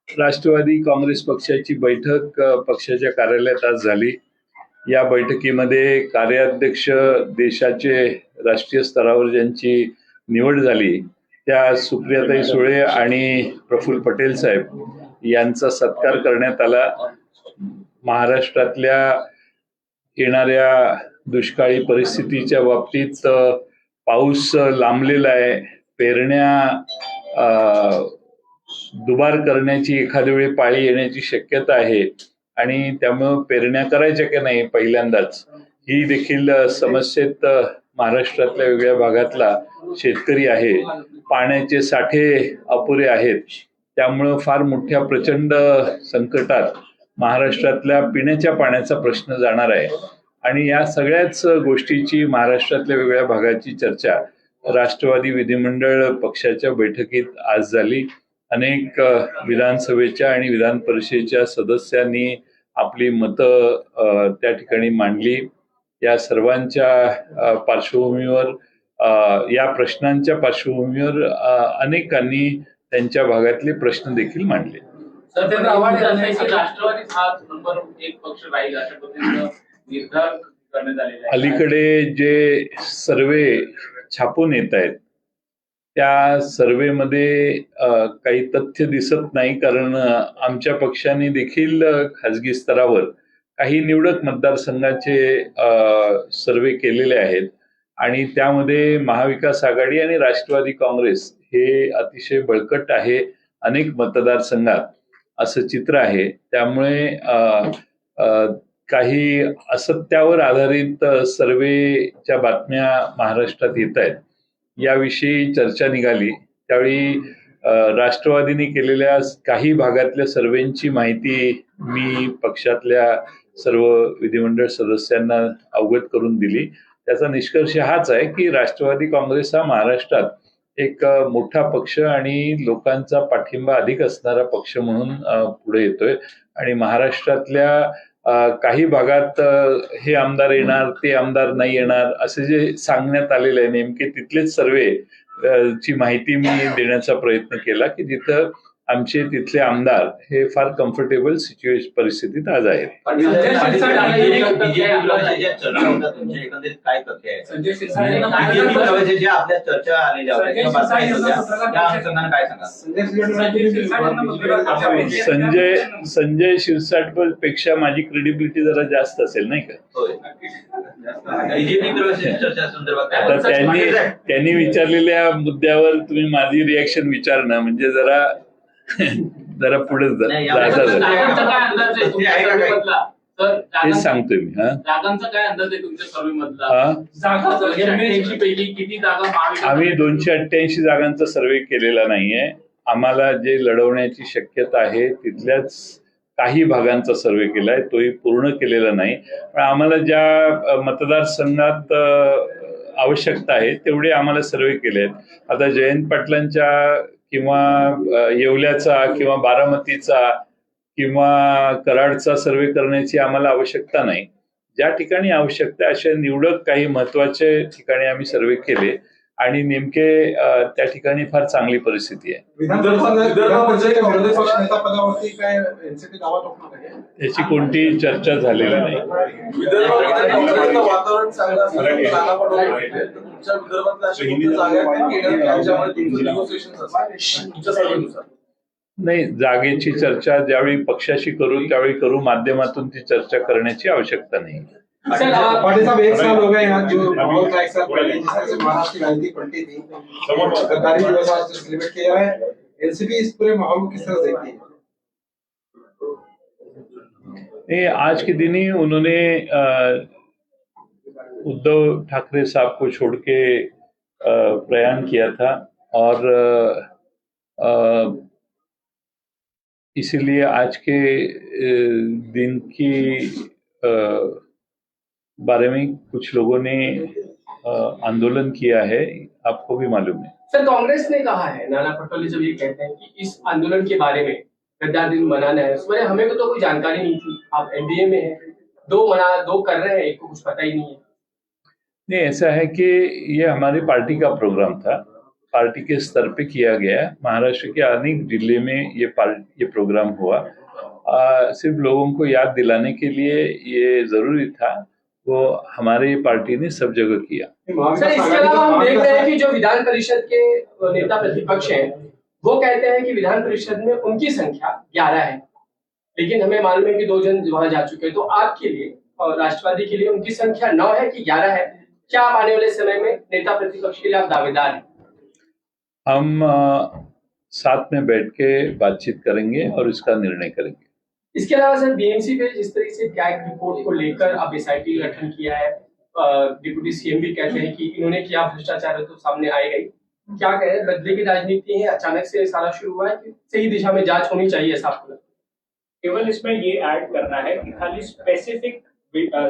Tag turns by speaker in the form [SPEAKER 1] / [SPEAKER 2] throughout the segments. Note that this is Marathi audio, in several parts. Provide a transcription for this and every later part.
[SPEAKER 1] राष्ट्रवादी काँग्रेस पक्षाची बैठक पक्षाच्या कार्यालयात आज झाली. या बैठकीमध्ये कार्याध्यक्ष देशाचे राष्ट्रीय स्तरावर ज्यांची निवड झाली त्या सुप्रियाताई सुळे आणि प्रफुल्ल पटेल साहेब यांचा सत्कार करण्यात आला. महाराष्ट्रातल्या येणाऱ्या दुष्काळी परिस्थितीच्या बाबतीत पाऊस लांबलेला आहे, पेरण्या दुबार करण्याची एखाद्या वेळी पाळी येण्याची शक्यता आहे आणि त्यामुळे पेरण्या करायच्या की नाही पहिल्यांदाच ही देखील समस्येत महाराष्ट्रातल्या वेगळ्या भागातला शेतकरी आहे. पाण्याचे साठे अपुरे आहेत, त्यामुळं फार मोठ्या प्रचंड संकटात महाराष्ट्रातल्या पिण्याच्या पाण्याचा प्रश्न जाणार आहे आणि या सगळ्याच गोष्टीची महाराष्ट्रातल्या वेगळ्या भागाची चर्चा राष्ट्रवादी विधिमंडळ पक्षाच्या बैठकीत आज झाली. अनेक विधानसभेच्या आणि विधान परिषदेच्या सदस्यांनी आपली मतं त्या ठिकाणी मांडली. या सर्वांच्या पार्श्वभूमीवर या प्रश्नांच्या पार्श्वभूमीवर अनेकांनी त्यांच्या भागातले प्रश्न देखील मांडले. अलीकडे जे सर्वे छापून येत आहेत त्या सर्वेमध्ये काही तथ्य दिसत नाही, कारण आमच्या पक्षाने देखील खाजगी स्तरावर काही निवडक मतदारसंघाचे सर्वे केलेले आहेत आणि त्यामध्ये महाविकास आघाडी आणि राष्ट्रवादी काँग्रेस हे अतिशय बळकट आहे अनेक मतदारसंघात असं चित्र आहे. त्यामुळे काही असत्यावर आधारित सर्वेच्या बातम्या महाराष्ट्रात येत आहेत. याविषयी चर्चा निघाली त्यावेळी राष्ट्रवादीने केलेल्या काही भागातल्या सर्वेंची माहिती मी पक्षातल्या सर्व विधिमंडळ सदस्यांना अवगत करून दिली. त्याचा निष्कर्ष हाच आहे की राष्ट्रवादी काँग्रेस हा महाराष्ट्रात एक मोठा पक्ष आणि लोकांचा पाठिंबा अधिक असणारा पक्ष म्हणून पुढे येतोय आणि महाराष्ट्रातल्या काही भागात हे आमदार येणार ते आमदार नाही येणार असे जे सांगण्यात आलेले आहे नेमके तिथलेच सर्वे ची माहिती मी देण्याचा प्रयत्न केला की जिथं आमचे तिथले आमदार हे फार कम्फर्टेबल परिस्थितीत आज आहेत. संजय शिरसाट पेक्षा माझी क्रेडिबिलिटी जरा जास्त असेल नाही का? त्यांनी विचारलेल्या मुद्द्यावर तुम्ही माझी रिॲक्शन विचारणं म्हणजे जरा पुढे तेच सांगतोय मी. आम्ही 288 जागांचा सर्वे केलेला नाहीये. आम्हाला जे लढवण्याची शक्यता आहे तिथल्याच काही भागांचा सर्वे केलाय, तोही पूर्ण केलेला नाही. पण आम्हाला ज्या मतदारसंघात आवश्यकता आहे तेवढे आम्हाला सर्वे केले आहेत. आता जयंत पाटलांच्या किंवा येवल्याचा किंवा बारामतीचा किंवा कराडचा सर्वे करण्याची आम्हाला आवश्यकता नाही. ज्या ठिकाणी आवश्यकता अशा निवडक काही महत्वाचे ठिकाणी आम्ही सर्वे केले आणि नेमके त्या ठिकाणी फार चांगली परिस्थिती आहे. याची कोणतीही चर्चा झालेली नाही. नाही, जागेची चर्चा ज्यावेळी पक्षाशी करू त्यावेळी करू, माध्यमातून ती चर्चा करण्याची आवश्यकता नाही.
[SPEAKER 2] पाटिल साहब, 1 साल हो गए यहाँ जो माहौल था, 1 साल पहले जिस से महाराष्ट्र की राजनीति पलटी थी, सरकारी दिवस आज सेलिब्रेट किया है, एनसीपी इस पूरे माहौल को किस तरह देखती है?
[SPEAKER 1] आज के दिन ही उन्होंने उद्धव ठाकरे साहब को छोड़ के प्रयाण किया था और इसीलिए आज के दिन की बारे में कुछ लोगों ने आंदोलन किया है, आपको भी मालूम है।
[SPEAKER 3] सर, कांग्रेस ने कहा है, नाना पटोले जब ये कहते हैं कि इस आंदोलन के बारे में गद्दार दिन मनाना है, उसमें हमें तो कोई जानकारी नहीं थी। आप एनडीए में हैं, दो कर रहे हैं, एक को कुछ पता ही नहीं है।
[SPEAKER 1] नहीं, ऐसा है कि ये हमारी पार्टी का प्रोग्राम था। पार्टी के स्तर पे किया गया। महाराष्ट्र के अनेक जिले में ये प्रोग्राम हुआ। सिर्फ लोगों को याद दिलाने के लिए ये जरूरी था, वो हमारे पार्टी ने सब जगह किया।
[SPEAKER 3] सर, इसके अलावा हम देख रहे हैं कि जो विधान परिषद के नेता प्रतिपक्ष हैं वो कहते हैं कि विधान परिषद में उनकी संख्या 11 है, लेकिन हमें मालूम है कि 2 जन वहां जा चुके हैं। तो आपके लिए और राष्ट्रवादी के लिए उनकी संख्या 9 है कि 11 है? क्या आप आने वाले समय में नेता प्रतिपक्ष के लिए आप दावेदार हैं?
[SPEAKER 1] हम साथ में बैठ के बातचीत करेंगे और इसका निर्णय करेंगे।
[SPEAKER 3] इसके अलावा सर, बीएमसी पे जिस तरह से कैग रिपोर्ट को लेकर अब एसआईटी गठन किया है, डिप्टी सीएम भी कहते हैं कि इन्होंने किया भ्रष्टाचार है तो सामने आएगा ही। क्या कहें, बदले की राजनीति है, अचानक से सारा शुरू हुआ है कि सही दिशा में जांच होनी चाहिए ऐसा आपको लगता है?
[SPEAKER 4] केवल इसमें ये ऐड करना है कि खाली स्पेसिफिक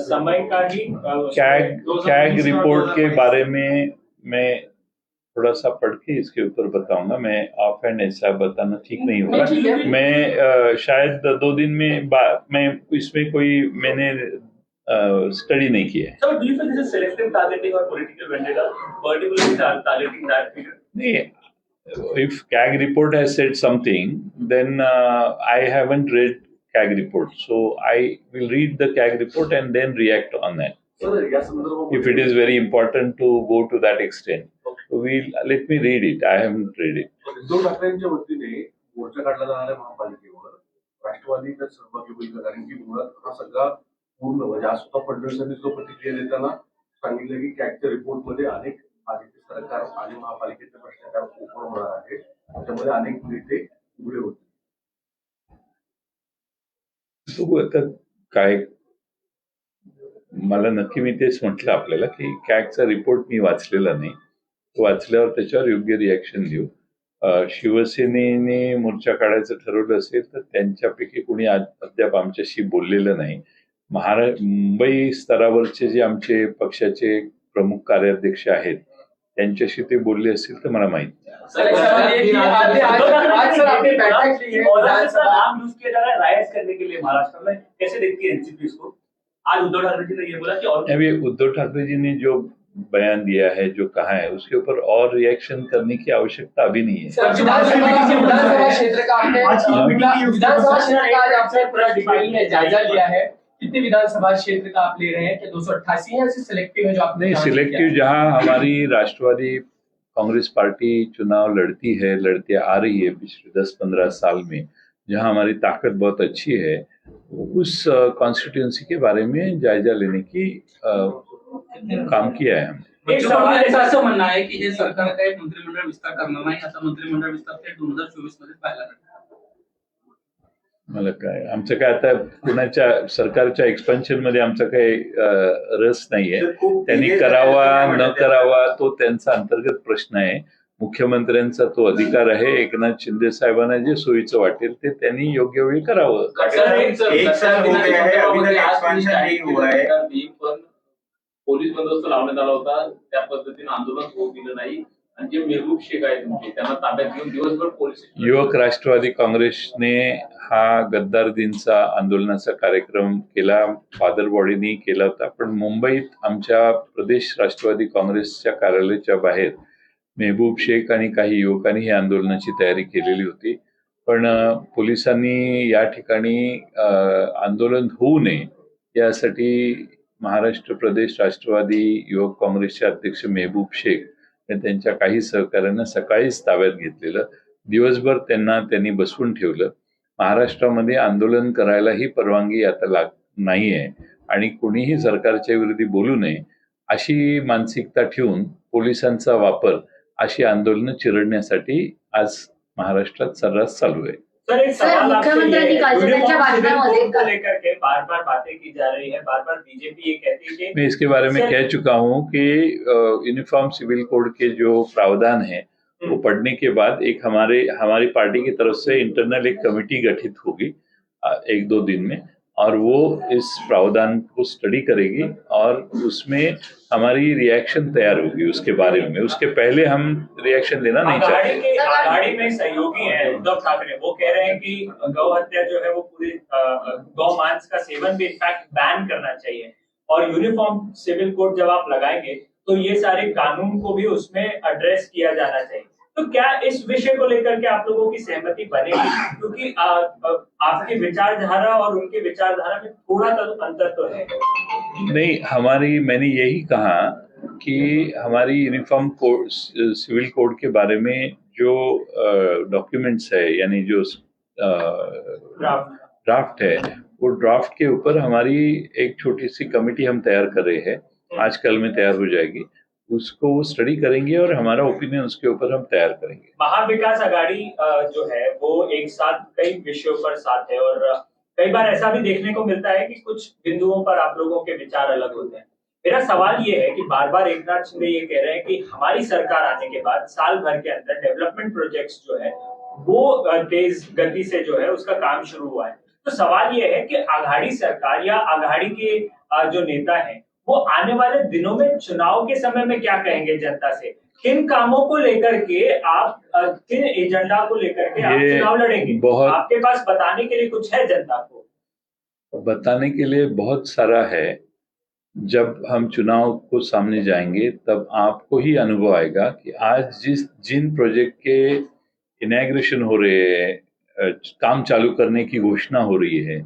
[SPEAKER 4] समय का ही
[SPEAKER 1] कैग रिपोर्ट के बारे में मैं थोड़ा सा पढ़ के इसके ऊपर बताऊंगा। मैं ऑफ एंड ऐसा बताना ठीक नहीं होगा। मैं शायद 2 दिन में मैं इसमें मैंने स्टडी नहीं किया है।
[SPEAKER 4] So do you feel this is selective targeting or political vendetta, particularly targeting that figure?
[SPEAKER 1] नहीं, if CAG report has said something, then I haven't read CAG report, so I will read the CAG report and then react on that. If it is very important to go to that extent, let me read it. I haven't read it.
[SPEAKER 5] Uddhav ठाकरेंच्या वतीने मोर्चा काढला जाणाऱ्या महापालिकेवर राष्ट्रवादी तर सहभागी होईल, कारण की मुळात हा सगळा पूर्ण म्हणजे आज स्वतः फडणवीसांनी जो प्रतिक्रिया देताना सांगितलं की कॅगच्या रिपोर्ट मध्ये अनेक आदित्य सरकार आणि महापालिकेचे भ्रष्टाचार ओपन होणार आहे, त्याच्यामध्ये अनेक नेते उघडे होते.
[SPEAKER 1] बघू आता काय, मला नक्की मी तेच म्हटलं आपल्याला की कॅगचा रिपोर्ट मी वाचलेला नाही, तो वाचल्यावर त्याच्यावर योग्य रिॲक्शन देऊ. शिवसेनेने मोर्चा काढायचं ठरवलं असेल तर त्यांच्यापैकी कोणी अद्याप आमच्याशी बोललेलं नाही. मुंबई स्तरावरचे जे आमचे पक्षाचे प्रमुख कार्याध्यक्ष आहेत त्यांच्याशी ते बोलले असतील तर मला माहित नाही.
[SPEAKER 4] महाराष्ट्र में कैसे देखती है एनसीपी इसको? आज उद्धव ठाकरे जी ने ये बोला कि
[SPEAKER 1] अभी उद्धव ठाकरे जी ने जो बयान दिया है, जो कहा है, उसके ऊपर और रिएक्शन करने की आवश्यकता अभी नहीं है।
[SPEAKER 3] विधानसभा क्षेत्र का आज आपने पूरा डिटेल में जायजा लिया है, कितने विधानसभा क्षेत्र का आप ले रहे हैं? क्या 288 है, सिलेक्टिव है जो आपने?
[SPEAKER 1] नहीं, सिलेक्टिव जहां हमारी राष्ट्रवादी कांग्रेस पार्टी चुनाव लड़ती आ रही है पिछले 10-15 साल में, जहां हमारी ताकत बहुत अच्छी है, उस कॉन्स्टिट्यूंसी के बारे में जायजा लेने की काम किया है हमने.
[SPEAKER 6] असं म्हणणं आहे की हे सरकार काही मंत्रिमंडळ विस्तार करणार नाही, आता मंत्रिमंडळ विस्तार ते 2024 मध्ये पाहायला मिळणार.
[SPEAKER 1] मला काय, आमचं काय आता कुणाच्या सरकारच्या एक्सपेन्शन मध्ये आमचा काही रस नाहीये. त्यांनी करावा न करावा तो त्यांचा अंतर्गत प्रश्न आहे. मुख्यमंत्र्यांचा तो अधिकार आहे. एकनाथ शिंदे साहेबांना जे सोयीचं वाटेल ते त्यांनी योग्य वेळी करावं.
[SPEAKER 7] पोलीस बंदोबस्त लावण्यात आला होता, त्या पद्धतीने आंदोलन होऊ दिलं नाही आणि जे मेहबूब शेख आहेत त्यांना ताब्यात घेऊन दिवसभर पोलीस.
[SPEAKER 1] युवक राष्ट्रवादी काँग्रेसने हा गद्दार दिनचा आंदोलनाचा कार्यक्रम केला, फादर बॉडीने केला होता, पण मुंबईत आमच्या प्रदेश राष्ट्रवादी काँग्रेसच्या कार्यालयाच्या बाहेर मेहबूब शेख आणि काही युवकांनी ही आंदोलनाची तयारी केलेली होती. पण पोलिसांनी या ठिकाणी आंदोलन होऊ नये यासाठी महाराष्ट्र प्रदेश राष्ट्रवादी युवक काँग्रेसचे अध्यक्ष मेहबूब शेख आणि त्यांच्या काही सहकाऱ्यांना सकाळीच ताब्यात घेतलेलं. दिवसभर त्यांनी बसवून ठेवलं. महाराष्ट्रामध्ये आंदोलन करायलाही परवानगी आता नाहीये आणि कोणीही सरकारच्या विरोधी बोलू नये अशी मानसिकता ठेवून पोलिसांचा वापर अशी आंदोलनं चिरडण्यासाठी आज महाराष्ट्रात सर्रास चालू आहे.
[SPEAKER 4] सर, एक सवाल
[SPEAKER 8] मुख्यमंत्र्यांनी कालच्या त्यांच्या भाषणामध्ये
[SPEAKER 4] लेकर के बार-बार बातें की जा रही है, बार-बार बीजेपी ये कहती है कि
[SPEAKER 1] मैं इसके बारे में कह चुका हूं कि यूनिफॉर्म सिविल कोड के जो प्रावधान है वो पढ़ने के बाद एक हमारी पार्टी की तरफ से इंटरनल एक कमेटी गठित होगी 1-2 दिन में, और वो इस प्रावधान को स्टडी करेगी और उसमें हमारी रिएक्शन तैयार होगी उसके बारे में. उसके पहले हम रिएक्शन देना नहीं चाहते.
[SPEAKER 4] आघाड़ी में सहयोगी हैं उद्धव ठाकरे, वो कह रहे हैं कि गौ हत्या जो है वो पूरी गौ मांस का सेवन भी इनफैक्ट बैन करना चाहिए, और यूनिफॉर्म सिविल कोड जब आप लगाएंगे तो ये सारे कानून को भी उसमें एड्रेस किया जाना चाहिए. तो क्या इस विषय को लेकर के आप लोगों की सहमति बनेगी? क्योंकि आपकी विचारधारा और उनकी विचारधारा में थोड़ा अंतर तो है।
[SPEAKER 1] नहीं, मैंने यही कहा कि हमारी यूनिफॉर्म कोड, सिविल कोड के बारे में जो डॉक्यूमेंट्स है, यानी जो ड्राफ्ट है, वो ड्राफ्ट के ऊपर हमारी एक छोटी सी कमेटी हम तैयार कर रहे हैं, आज कल में तैयार हो जाएगी, उसको स्टडी करेंगे और हमारा ओपिनियन उसके ऊपर हम तैयार करेंगे।
[SPEAKER 4] महाविकास आघाड़ी जो है वो एक साथ कई विषयों पर साथ है, और कई बार ऐसा भी देखने को मिलता है कि कुछ बिंदुओं पर आप लोगों के विचार अलग होते हैं। मेरा सवाल ये है कि बार बार एकनाथ शिंदे ये कह रहे हैं कि हमारी सरकार आने के बाद साल भर के अंदर डेवलपमेंट प्रोजेक्ट्स जो है वो तेज गति से जो है उसका काम शुरू हुआ है। तो सवाल ये है कि आघाड़ी सरकार या आघाड़ी के जो नेता हैं वो आने वाले दिनों में चुनाव के समय में क्या कहेंगे जनता से? किन कामों को लेकर के आप, किन एजेंडा को लेकर के आप चुनाव लड़ेंगे? आपके पास बताने के लिए कुछ है जनता को?
[SPEAKER 1] बताने के लिए बहुत सारा है। जब हम चुनाव को सामने जाएंगे तब आपको ही अनुभव आएगा कि आज जिन प्रोजेक्ट के इनॉग्रेशन हो रहे हैं, काम चालू करने की घोषणा हो रही है,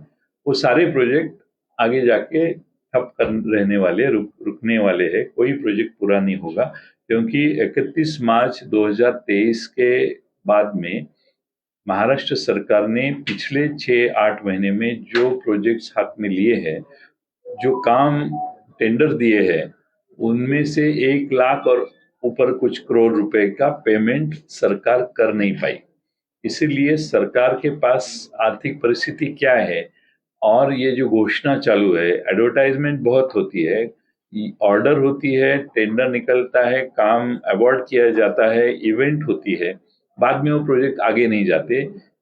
[SPEAKER 1] वो सारे प्रोजेक्ट आगे जाके ठप रहने वाले, रुकने वाले हैं। कोई प्रोजेक्ट पूरा नहीं होगा, क्योंकि 31 मार्च 2023 के बाद में महाराष्ट्र सरकार ने पिछले 6-8 महीने में जो प्रोजेक्ट्स हाथ में लिए हैं, जो काम टेंडर दिए हैं, उनमें से 1 लाख और ऊपर कुछ करोड़ रुपए का पेमेंट सरकार कर नहीं पाई। इसीलिए सरकार के पास आर्थिक परिस्थिति क्या है, और ये जो घोषणा चालू है, एडवर्टाइजमेंट बहुत होती है, ऑर्डर होती है, टेंडर निकलता है, काम अवार्ड किया जाता है, इवेंट होती है, बाद में वो प्रोजेक्ट आगे नहीं जाते।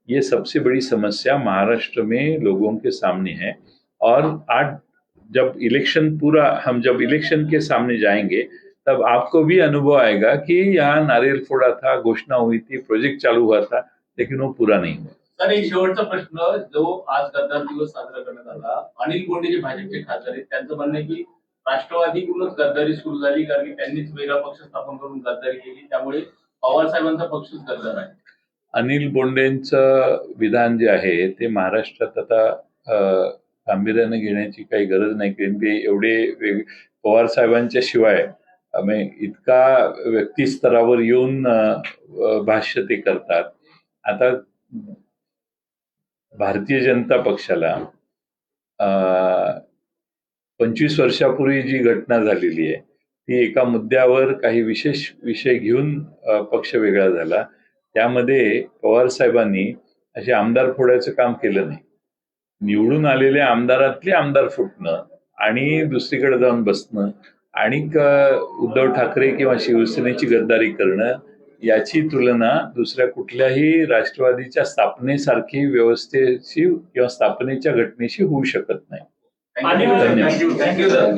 [SPEAKER 1] ये सबसे बड़ी समस्या महाराष्ट्र में लोगों के सामने है। और आज जब इलेक्शन के सामने जाएंगे तब आपको भी अनुभव आएगा कि यहाँ नारियल फोड़ा था, घोषणा हुई थी, प्रोजेक्ट चालू हुआ था, लेकिन वो पूरा नहीं हुआ।
[SPEAKER 6] सर, एक शेवटचा प्रश्न, जो आज गद्दार दिवस साजरा करण्यात आला, अनिल बोंडे जे भाजपचे खासदार आहेत त्यांचं म्हणणं आहे की राष्ट्रवादीकडूनच गद्दारी सुरू झाली, कारण की त्यांनीच वेगळा पक्ष स्थापन करून गद्दारी केली, त्यामुळे पवार साहेबांचा पक्षच गद्दार आहे।
[SPEAKER 1] अनिल बोंडेंचं विधान जे आहे ते महाराष्ट्रात आता गांभीर्याने घेण्याची काही गरज नाही, कारण ते एवढे पवार साहेबांच्या शिवाय इतका व्यक्तिस्तरावर येऊन भाष्य ते करतात। आता भारतीय जनता पक्षाला 25 वर्षापूर्वी जी घटना झालेली आहे, ती एका मुद्द्यावर काही विशेष विषय घेऊन पक्ष वेगळा झाला। त्यामध्ये पवार साहेबांनी असे आमदार फोडायचं काम केलं नाही। निवडून आलेल्या आमदारातले आमदार फुटणं आणि दुसरीकडे जाऊन बसणं आणि उद्धव ठाकरे किंवा शिवसेनेची गद्दारी करणं, याची तुलना दुसऱ्या कुठल्याही राष्ट्रवादीच्या स्थापनेसारखी व्यवस्थेशी किंवा स्थापनेच्या घटनेशी होऊ शकत नाही।
[SPEAKER 4] धन्यवाद।
[SPEAKER 2] Thank you sir.